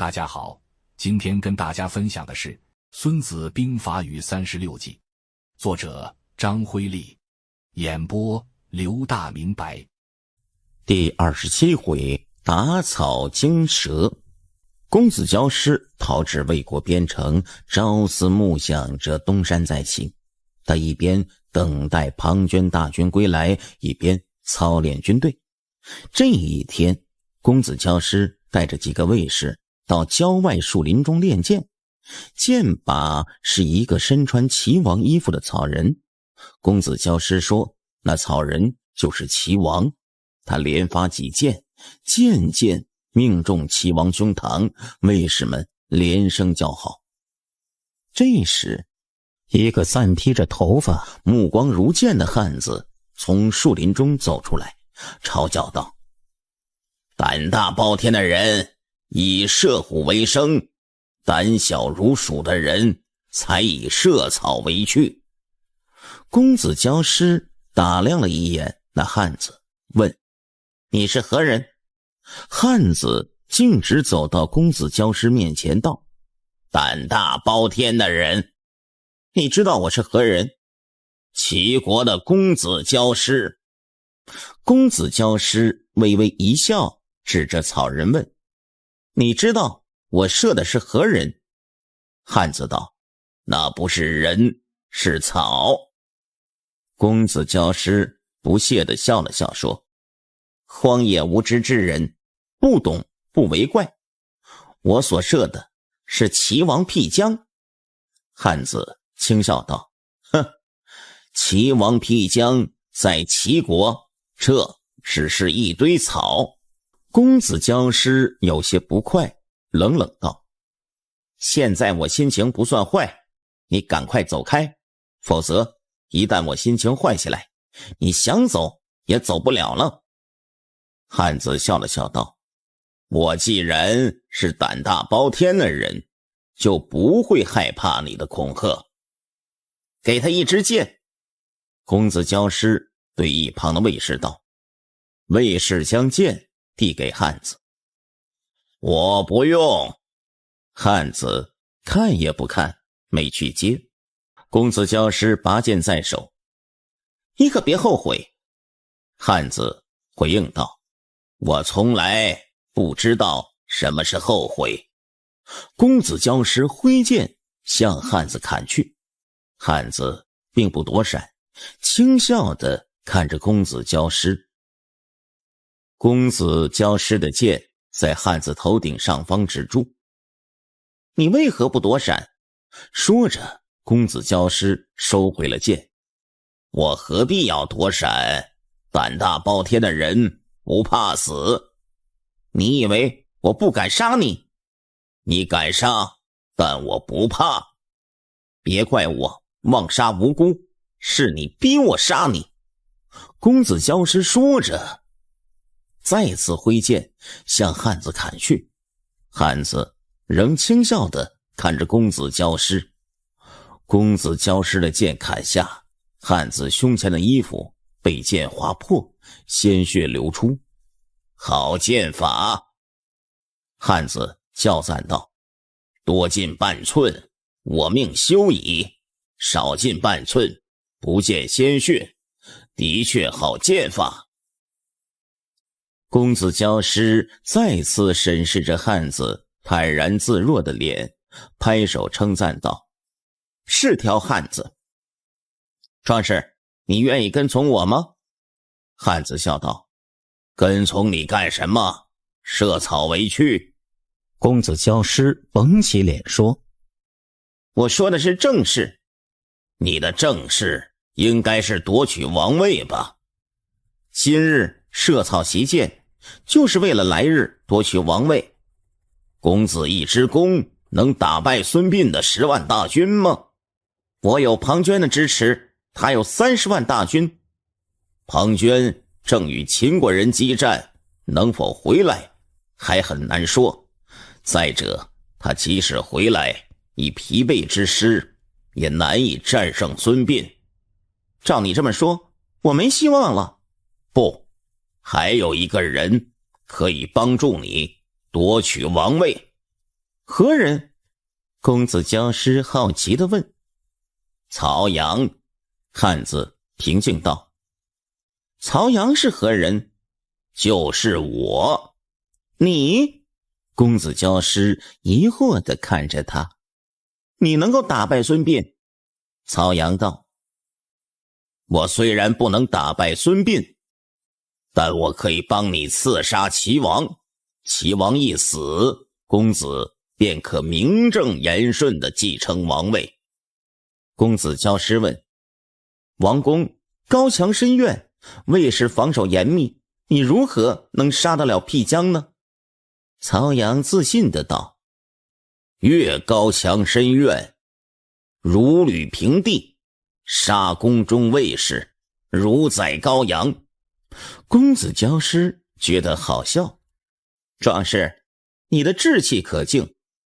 大家好，今天跟大家分享的是《孙子兵法语36记》，作者张辉利，演播刘大明白。第27回，打草惊蛇。公子焦师逃至魏国边城，朝思暮想着东山再起。他一边等待庞涓大军归来，一边操练军队。这一天，公子焦师带着几个卫士到郊外树林中练剑，剑靶是一个身穿齐王衣服的草人。公子焦师说，那草人就是齐王。他连发几箭，箭箭命中齐王胸膛，卫士们连声叫好。这时，一个散披着头发、目光如剑的汉子从树林中走出来，嘲叫道：“胆大包天的人以射虎为生，胆小如鼠的人才以射草为趣。”公子焦师打量了一眼那汉子，问：“你是何人？”汉子径直走到公子焦师面前道：“胆大包天的人。”“你知道我是何人？”“齐国的公子焦师。”公子焦师微微一笑，指着草人问：“你知道我射的是何人？”汉子道：“那不是人，是草。”公子焦师不屑地笑了笑说：“荒野无知之人，不懂不为怪。我所射的是齐王辟疆。”汉子轻笑道：“哼，齐王辟疆在齐国，这只是一堆草。”公子焦师有些不快，冷冷道：“现在我心情不算坏，你赶快走开，否则一旦我心情坏起来，你想走也走不了了。”汉子笑了笑道：“我既然是胆大包天的人，就不会害怕你的恐吓。给他一支箭。”公子焦师对一旁的卫士道。卫士将剑递给汉子。“我不用。”汉子看也不看，没去接。公子焦师拔剑在手。“你可别后悔。”汉子回应道：“我从来不知道什么是后悔。”公子焦师挥剑向汉子砍去。汉子并不躲闪，轻笑地看着公子焦师。公子焦师的剑在汉子头顶上方止住。“你为何不躲闪？”说着，公子焦师收回了剑。“我何必要躲闪？胆大包天的人不怕死。你以为我不敢杀你？你敢杀，但我不怕。别怪我妄杀无辜，是你逼我杀你。”公子焦师说着，再次挥剑向汉子砍去。汉子仍轻笑地看着公子焦师。公子焦师的剑砍下，汉子胸前的衣服被剑划破，鲜血流出。“好剑法！”汉子叫赞道：“多进半寸，我命休矣；少进半寸，不见鲜血。的确好剑法。”公子焦师再次审视着汉子坦然自若的脸，拍手称赞道：“是条汉子。壮士，你愿意跟从我吗？”汉子笑道：“跟从你干什么？射草为趣。”公子焦师绷起脸说：“我说的是正事。”“你的正事应该是夺取王位吧？今日射草习剑，就是为了来日夺取王位。公子一支弓能打败孙膑的10万大军吗？我有庞涓的支持，他有30万大军。庞涓正与秦国人激战，能否回来还很难说。再者，他即使回来，以疲惫之师，也难以战胜孙膑。照你这么说，我没希望了。不，还有一个人可以帮助你夺取王位。何人？公子教师好奇地问。曹阳，汉子平静道。曹阳是何人？就是我。你？公子教师疑惑地看着他。你能够打败孙膑？曹阳道。我虽然不能打败孙膑，但我可以帮你刺杀齐王。齐王一死，公子便可名正言顺地继承王位。公子教师问。王宫高墙深院，卫士防守严密，你如何能杀得了辟疆呢？曹阳自信地道。越高墙深院，如履平地，杀宫中卫士，如宰羔羊。公子教师觉得好笑。壮士，你的志气可敬，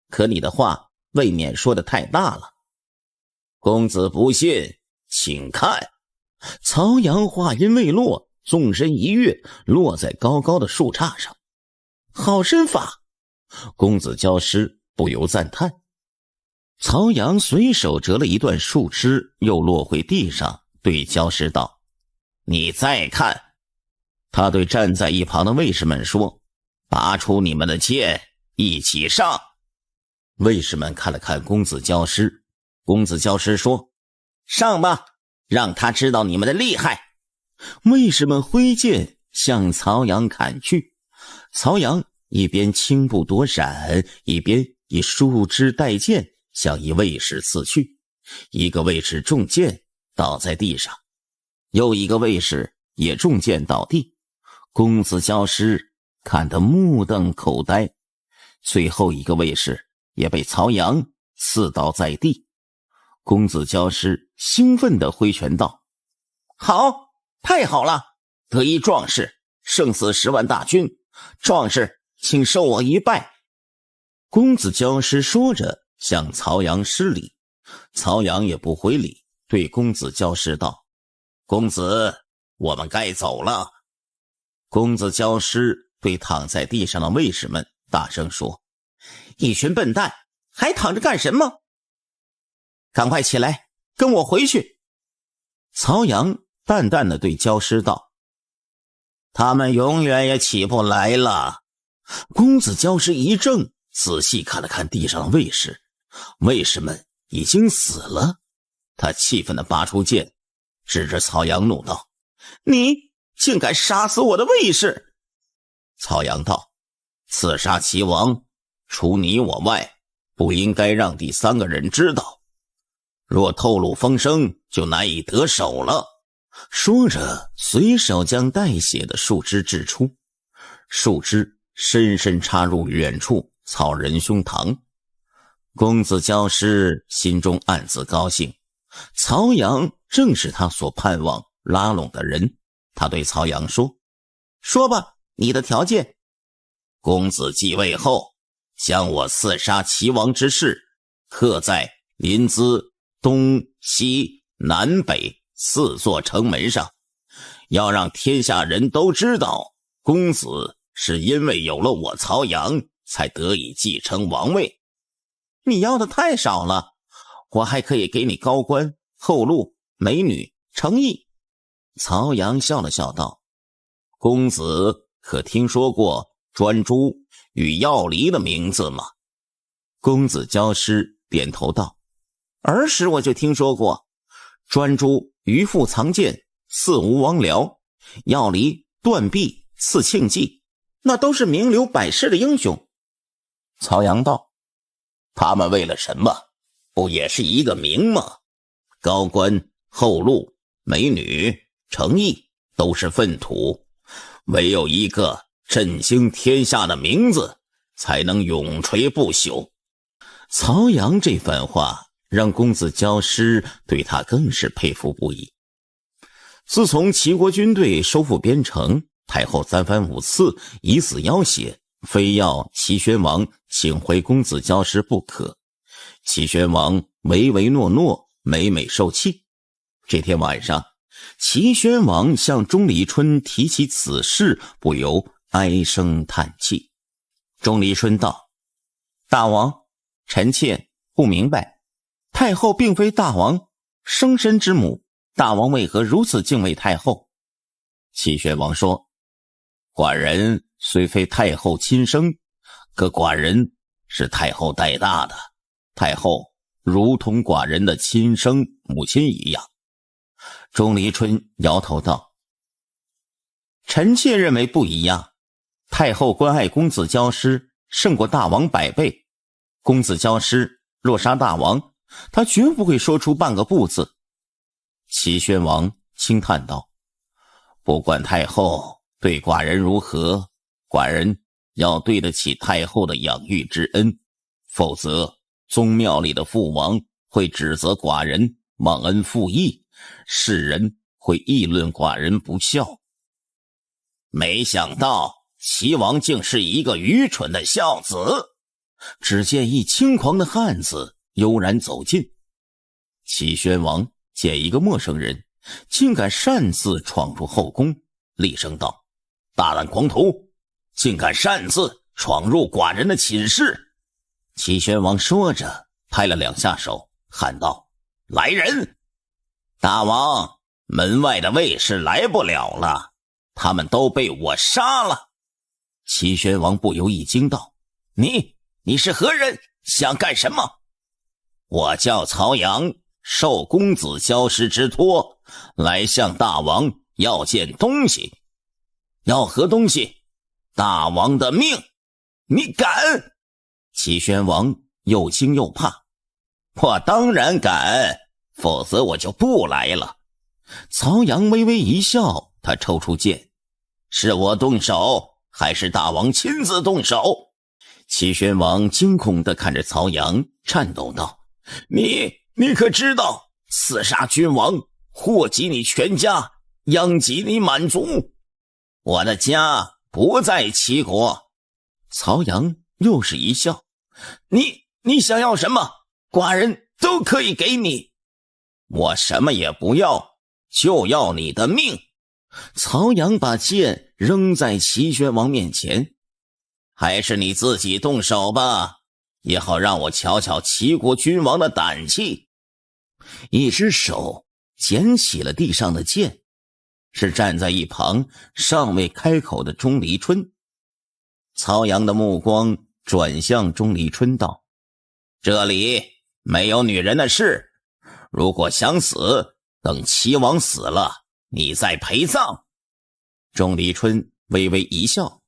可你的话未免说得太大了。公子不信，请看。曹阳话音未落，纵身一跃，落在高高的树杈上。好身法！公子教师不由赞叹。曹阳随手折了一段树枝，又落回地上，对教师道：你再看。他对站在一旁的卫士们说：拔出你们的剑，一起上。卫士们看了看公子教师，公子教师说：上吧，让他知道你们的厉害。卫士们挥剑向曹阳砍去，曹阳一边轻步躲闪，一边以树枝带剑向一卫士刺去。一个卫士中箭倒在地上，又一个卫士也中箭倒地。公子教师看得目瞪口呆，最后一个卫士也被曹阳刺倒在地。公子教师兴奋地挥拳道：好，太好了，得一壮士，胜似10万大军，壮士请受我一拜。公子教师说着向曹阳施礼，曹阳也不回礼，对公子教师道：公子，我们该走了。公子教师对躺在地上的卫士们大声说：一群笨蛋，还躺着干什么？赶快起来，跟我回去。曹阳淡淡地对教师道：他们永远也起不来了。公子教师一怔，仔细看了看地上的卫士，卫士们已经死了。他气愤地拔出剑，指着曹阳怒道：你竟敢杀死我的卫士！曹阳道：刺杀齐王，除你我外，不应该让第三个人知道，若透露风声，就难以得手了。说着随手将带血的树枝掷出，树枝深深插入远处草人胸膛。公子教师心中暗自高兴，曹阳正是他所盼望拉拢的人。他对曹阳说：说吧，你的条件。公子继位后，将我刺杀齐王之事刻在临淄、东西南北4座城门上，要让天下人都知道，公子是因为有了我曹阳才得以继承王位。你要的太少了，我还可以给你高官、厚禄、美女、诚意。曹阳笑了笑道：公子可听说过专诸与药离的名字吗？公子教师点头道：儿时我就听说过，专诸渔父藏剑，四无王僚，药离断臂，刺庆忌，那都是名流百世的英雄。曹阳道：他们为了什么？不也是一个名吗？高官、厚禄、美女、诚意都是粪土，唯有一个振兴天下的名字才能永垂不朽。曹阳这番话让公子教师对他更是佩服不已。自从齐国军队收复边城，太后3番5次以死要挟，非要齐宣王请回公子教师不可。齐宣王唯唯诺诺，每每受气。这天晚上，齐宣王向钟离春提起此事，不由唉声叹气。钟离春道：大王，臣妾不明白，太后并非大王生身之母，大王为何如此敬畏太后？齐宣王说，寡人虽非太后亲生，可寡人是太后带大的，太后如同寡人的亲生母亲一样。钟离春摇头道，臣妾认为不一样，太后关爱公子交师胜过大王100倍，公子交师若杀大王，他绝不会说出半个不字。齐宣王轻叹道，不管太后对寡人如何，寡人要对得起太后的养育之恩，否则宗庙里的父王会指责寡人忘恩负义，世人会议论寡人不孝。没想到齐王竟是一个愚蠢的孝子。只见一轻狂的汉子悠然走近，齐宣王见一个陌生人竟敢擅自闯入后宫，厉声道，大胆狂徒，竟敢擅自闯入寡人的寝室。齐宣王说着拍了2下手，喊道，来人！大王，门外的卫士来不了了，他们都被我杀了。齐宣王不由一惊道，你是何人？想干什么？我叫曹阳，受公子交师之托，来向大王要件东西。要何东西？大王的命！你敢？齐宣王又惊又怕。我当然敢，否则我就不来了。曹阳微微一笑，他抽出剑，是我动手，还是大王亲自动手？齐宣王惊恐地看着曹阳，颤抖道，你可知道刺杀君王，祸及你全家，殃及你满族？我的家不在齐国。曹阳又是一笑，你想要什么，寡人都可以给你。我什么也不要，就要你的命。曹阳把剑扔在齐宣王面前，还是你自己动手吧，也好让我瞧瞧齐国君王的胆气。一只手捡起了地上的剑，是站在一旁尚未开口的钟离春。曹阳的目光转向钟离春道，这里没有女人的事，如果想死，等齐王死了你再陪葬。钟离春微微一笑，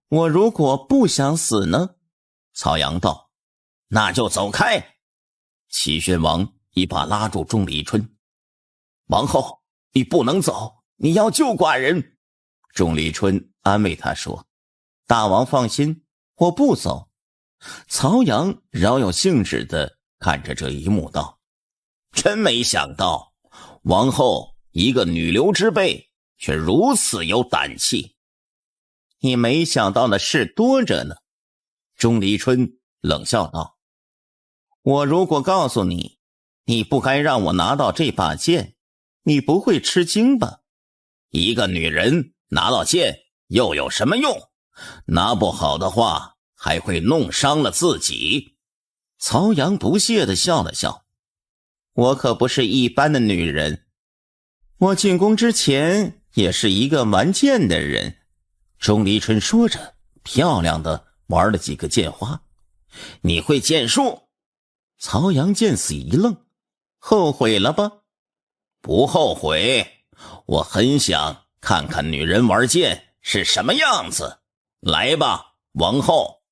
我如果不想死呢？曹阳道，那就走开。齐宣王一把拉住钟离春，王后，你不能走，你要救寡人。钟离春安慰他说，大王放心，我不走。曹阳饶有兴致地看着这一幕道，真没想到王后一个女流之辈却如此有胆气。你没想到的事多着呢。钟离春冷笑道，我如果告诉你，你不该让我拿到这把剑，你不会吃惊吧？一个女人拿到剑又有什么用？拿不好的话还会弄伤了自己。曹阳不屑地笑了笑，我可不是一般的女人，我进宫之前也是一个玩剑的人。钟离春说着，漂亮的玩了几个剑花。你会剑术？曹阳见此一愣，后悔了吧？不后悔，我很想看看女人玩剑是什么样子。来吧，王后。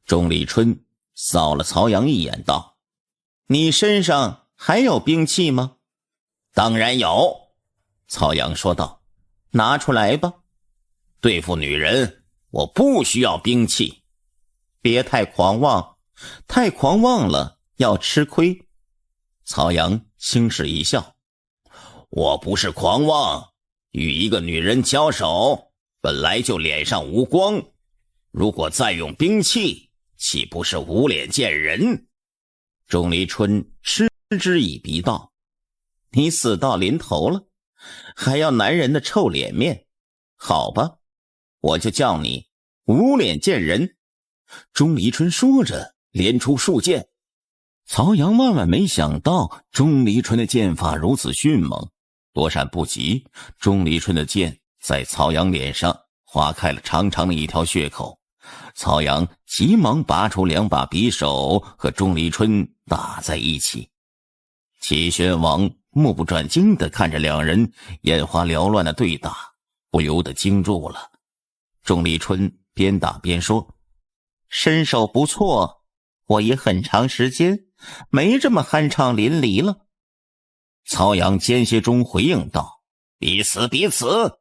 钟离春扫了曹阳一眼道，你身上还有兵器吗？当然有。曹阳说道，拿出来吧。对付女人，我不需要兵器。别太狂妄，太狂妄了要吃亏。曹阳轻视一笑，我不是狂妄，与一个女人交手本来就脸上无光，如果再用兵器，岂不是无脸见人？钟离春嗤之以鼻道，你死到临头了，还要男人的臭脸面？好吧，我就叫你无脸见人。钟离春说着连出数剑。曹阳万万没想到钟离春的剑法如此迅猛，躲闪不及，钟离春的剑在曹阳脸上划开了长长的一条血口。曹阳急忙拔出2把匕首和钟离春打在一起。齐宣王目不转睛地看着两人眼花缭乱的对打，不由得惊住了。钟离春边打边说：身手不错，我也很长时间没这么酣畅淋漓了。曹阳间歇中回应道：彼此彼此。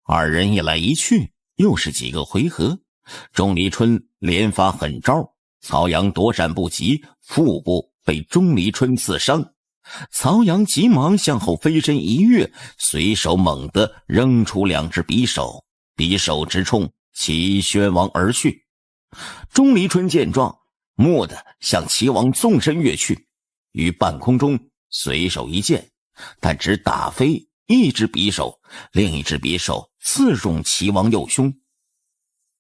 二人一来一去，又是几个回合，钟离春连发狠招，曹阳躲闪不及，腹部被钟离春刺伤。曹阳急忙向后飞身一跃，随手猛地扔出2只匕首，匕首直冲齐宣王而去。钟离春见状，蓦地向齐王纵身跃去，于半空中随手一剑，但只打飞1只匕首，另1只匕首刺中齐王右胸。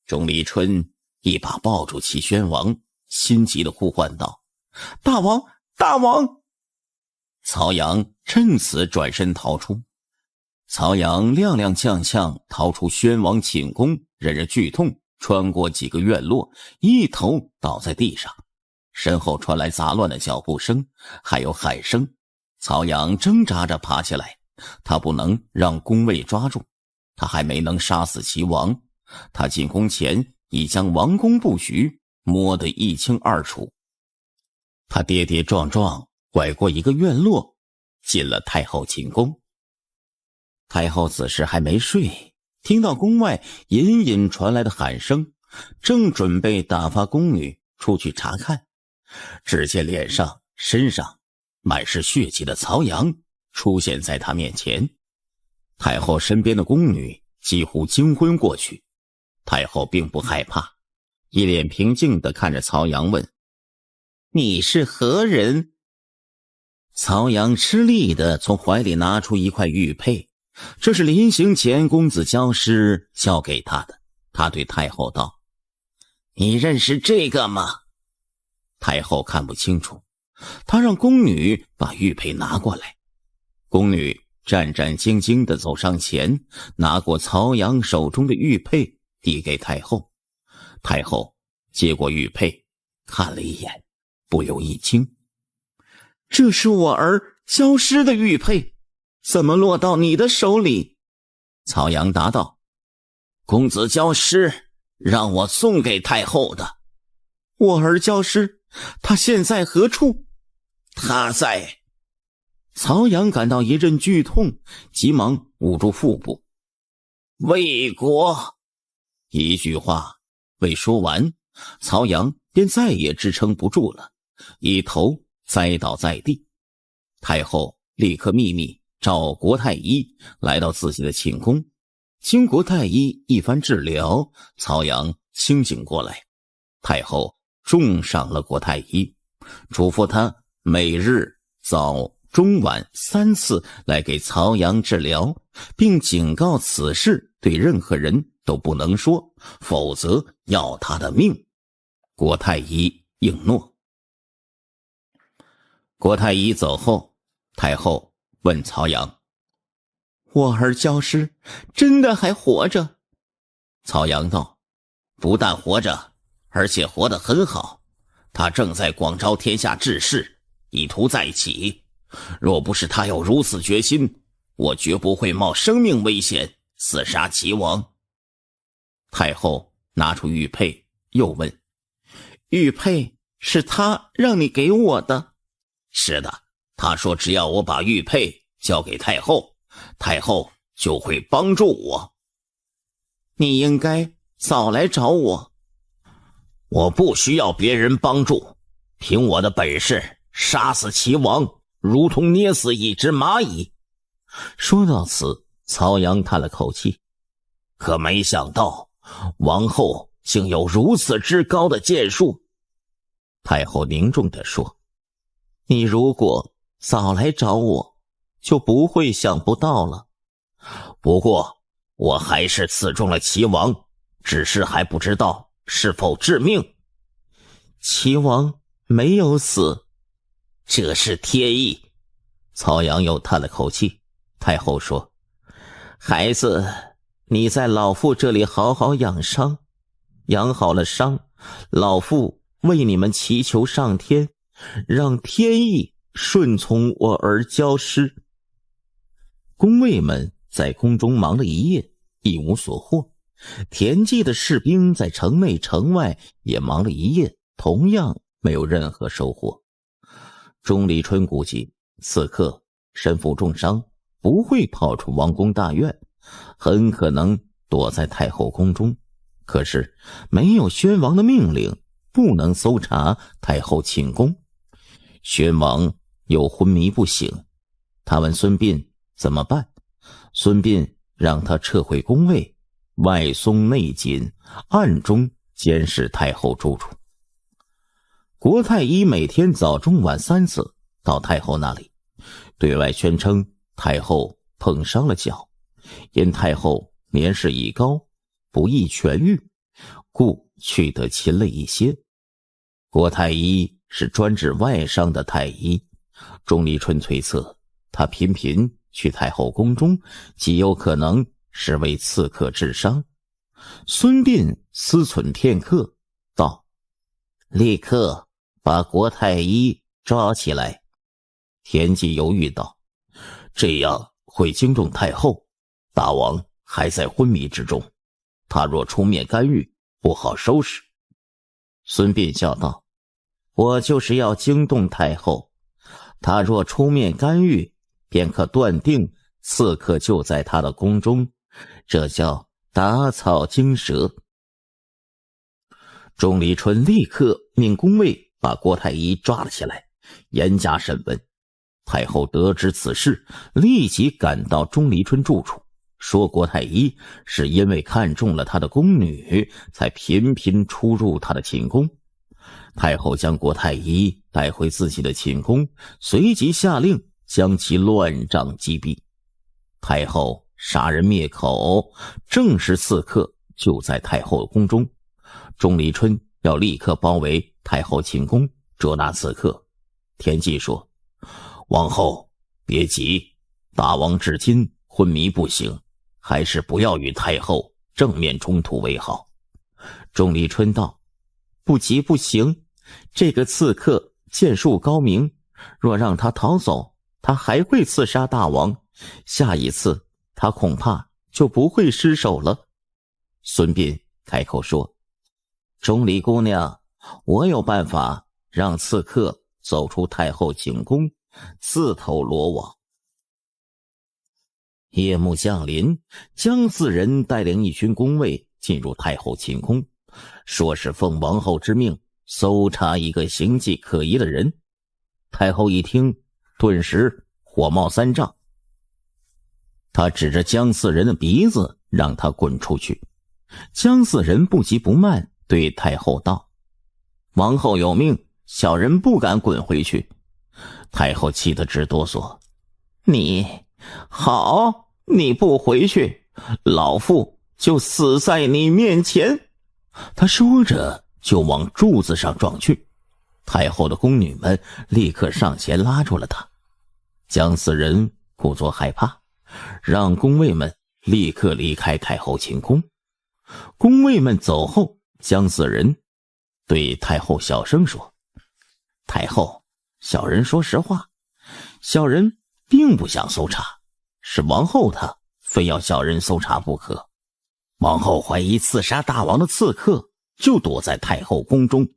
钟离春一把抱住齐宣王，心急地呼唤道：大王，大王！曹阳趁此转身逃出。曹阳踉踉跄跄逃出宣王寝宫，忍着剧痛穿过几个院落，一头倒在地上。身后传来杂乱的脚步声，还有喊声。曹阳挣扎着爬起来，他不能让宫卫抓住，他还没能杀死齐王。他进宫前已将王宫布局摸得一清二楚。他跌跌撞撞拐过一个院落，进了太后寝宫。太后此时还没睡，听到宫外隐隐传来的喊声，正准备打发宫女出去查看，只见脸上身上满是血迹的曹阳出现在她面前。太后身边的宫女几乎惊昏过去，太后并不害怕，一脸平静地看着曹阳问：你是何人？曹阳吃力地从怀里拿出一块玉佩，这是临行前公子交师交给他的。他对太后道：你认识这个吗？太后看不清楚，她让宫女把玉佩拿过来。宫女战战兢兢地走上前，拿过曹阳手中的玉佩递给太后。太后接过玉佩，看了一眼，不由一惊：这是我儿交师的玉佩，怎么落到你的手里？曹阳答道：公子交师让我送给太后的。我儿交师，他现在何处？他在……曹阳感到一阵剧痛，急忙捂住腹部。魏国。一句话未说完，曹阳便再也支撑不住了，一头栽倒在地。太后立刻秘密召国太医来到自己的寝宫，经国太医一番治疗，曹阳清醒过来。太后重赏了国太医，嘱咐他每日早中晚3次来给曹阳治疗，并警告此事对任何人都不能说，否则要他的命。国太医应诺。国太医走后，太后问曹阳：我儿交师真的还活着？曹阳道：不但活着，而且活得很好，他正在广招天下志士，以图再起。若不是他有如此决心，我绝不会冒生命危险刺杀齐王。太后拿出玉佩，又问：玉佩是他让你给我的？是的，他说只要我把玉佩交给太后，太后就会帮助我。你应该早来找我。我不需要别人帮助，凭我的本事杀死齐王如同捏死一只蚂蚁。说到此，曹阳叹了口气，可没想到王后竟有如此之高的剑术。太后凝重地说：你如果早来找我，就不会想不到了。不过我还是刺中了齐王，只是还不知道是否致命。齐王没有死，这是天意。曹阳又叹了口气。太后说：孩子，你在老父这里好好养伤，养好了伤，老父为你们祈求上天，让天意顺从我儿交师。宫卫们在宫中忙了一夜，一无所获。田忌的士兵在城内城外也忙了一夜，同样没有任何收获。钟离春估计刺客身负重伤，不会跑出王宫大院，很可能躲在太后宫中。可是没有宣王的命令，不能搜查太后寝宫。宣王又昏迷不醒，他问孙膑怎么办。孙膑让他撤回宫位，外松内紧，暗中监视太后住处。国太医每天早中晚3次到太后那里，对外宣称太后碰伤了脚，因太后年事已高，不易痊愈，故去得勤了一些。国太医是专治外伤的太医，钟离春推测他频频去太后宫中，极有可能是为刺客治伤。孙膑思忖片刻，道：立刻把国太医抓起来。田忌犹豫道：这样会惊动太后，大王还在昏迷之中，他若出面干预，不好收拾。孙膑笑道：我就是要惊动太后，他若出面干预，便可断定刺客就在他的宫中，这叫打草惊蛇。钟离春立刻命宫卫把郭太医抓了起来，严加审问。太后得知此事，立即赶到钟离春住处，说郭太医是因为看中了他的宫女，才频频出入他的寝宫。太后将郭太医带回自己的寝宫，随即下令将其乱杖击毙。太后杀人灭口，证实刺客就在太后宫中。钟离春要立刻包围太后寝宫，捉拿刺客。田忌说：王后别急，大王至今昏迷不醒，还是不要与太后正面冲突为好。钟离春道：不急不行，这个刺客剑术高明，若让他逃走，他还会刺杀大王，下一次他恐怕就不会失手了。孙膑开口说：钟离姑娘，我有办法让刺客走出太后寝宫，自投罗网。夜幕降临，姜四人带领一群宫卫进入太后寝宫，说是奉王后之命搜查一个形迹可疑的人。太后一听，顿时火冒三丈，他指着姜四人的鼻子让他滚出去。姜四人不急不慢对太后道：王后有命，小人不敢滚回去。太后气得直哆嗦：你不回去，老妇就死在你面前。他说着就往柱子上撞去。太后的宫女们立刻上前拉住了他。姜四人故作害怕，让宫卫们立刻离开太后寝宫。宫卫们走后，姜四人对太后小声说：太后，小人说实话，小人并不想搜查，是王后她非要小人搜查不可。王后怀疑刺杀大王的刺客就躲在太后宫中。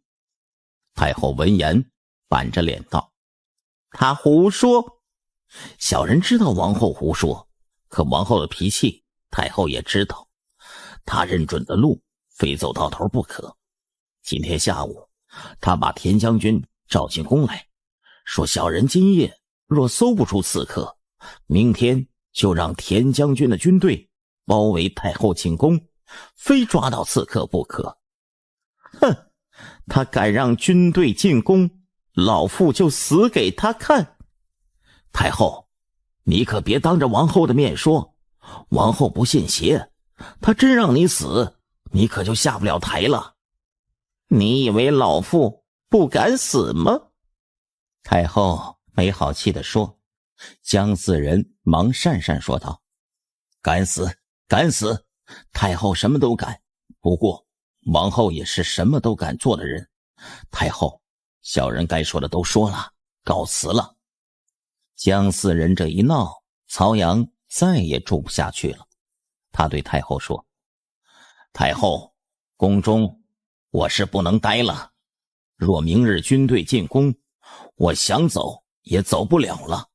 太后闻言板着脸道：他胡说。小人知道王后胡说，可王后的脾气太后也知道，她认准的路非走到头不可。今天下午她把田将军召进宫来，说小人今夜若搜不出刺客，明天就让田将军的军队包围太后寝宫，非抓到刺客不可。哼，他敢让军队进宫，老妇就死给他看。太后，你可别当着王后的面说，王后不信邪，她真让你死，你可就下不了台了。你以为老妇不敢死吗？太后没好气地说。姜四人忙讪讪说道：敢死，敢死，太后什么都敢，不过王后也是什么都敢做的人。太后，小人该说的都说了，告辞了。姜四人这一闹，曹阳再也住不下去了。他对太后说：太后，宫中我是不能待了，若明日军队进宫，我想走也走不了了。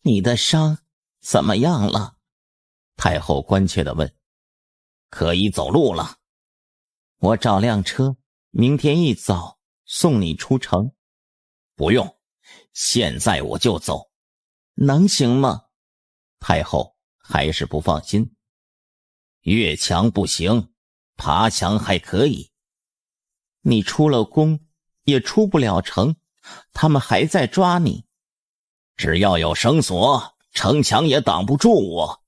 你的伤怎么样了？太后关切地问。可以走路了。我找辆车，明天一早送你出城。不用，现在我就走。能行吗？太后还是不放心。越墙不行，爬墙还可以。你出了宫也出不了城，他们还在抓你。只要有绳索，城墙也挡不住我。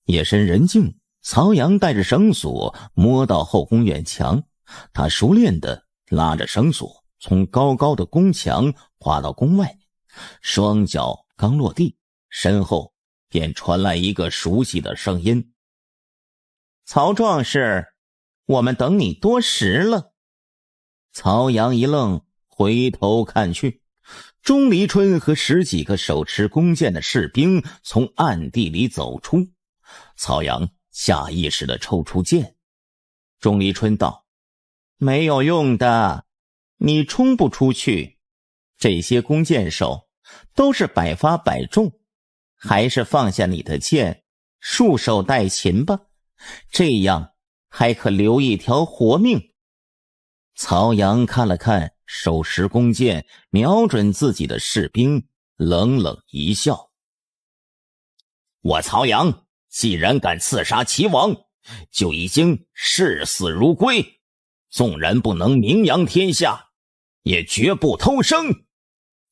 夜深人静，曹阳带着绳索摸到后宫院墙，他熟练地拉着绳索从高高的宫墙滑到宫外，双脚刚落地，身后便传来一个熟悉的声音：曹壮士，我们等你多时了。曹阳一愣，回头看去，钟离春和10几个手持弓箭的士兵从暗地里走出。曹阳下意识地抽出剑。钟离春道：没有用的，你冲不出去，这些弓箭手都是百发百中，还是放下你的剑，束手待擒吧，这样还可留一条活命。曹阳看了看手持弓箭瞄准自己的士兵，冷冷一笑：我曹阳既然敢刺杀齐王，就已经视死如归，纵然不能名扬天下，也绝不偷生。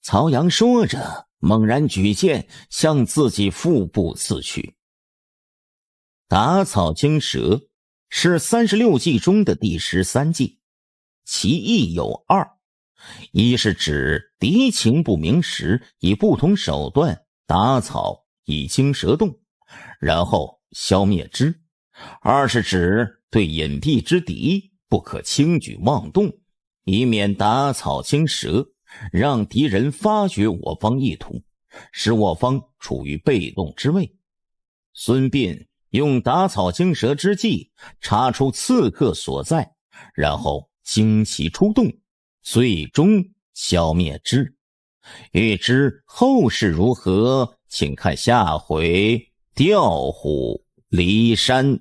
曹阳说着，猛然举剑向自己腹部刺去。打草惊蛇是36计中的第13计，其意有二：一是指敌情不明时，以不同手段打草以惊蛇动，然后消灭之；二是指对隐蔽之敌不可轻举妄动，以免打草惊蛇，让敌人发觉我方意图，使我方处于被动之位。孙膑用打草惊蛇之计查出刺客所在，然后惊其出动，最终消灭之。欲知后事如何，请看下回调虎离山。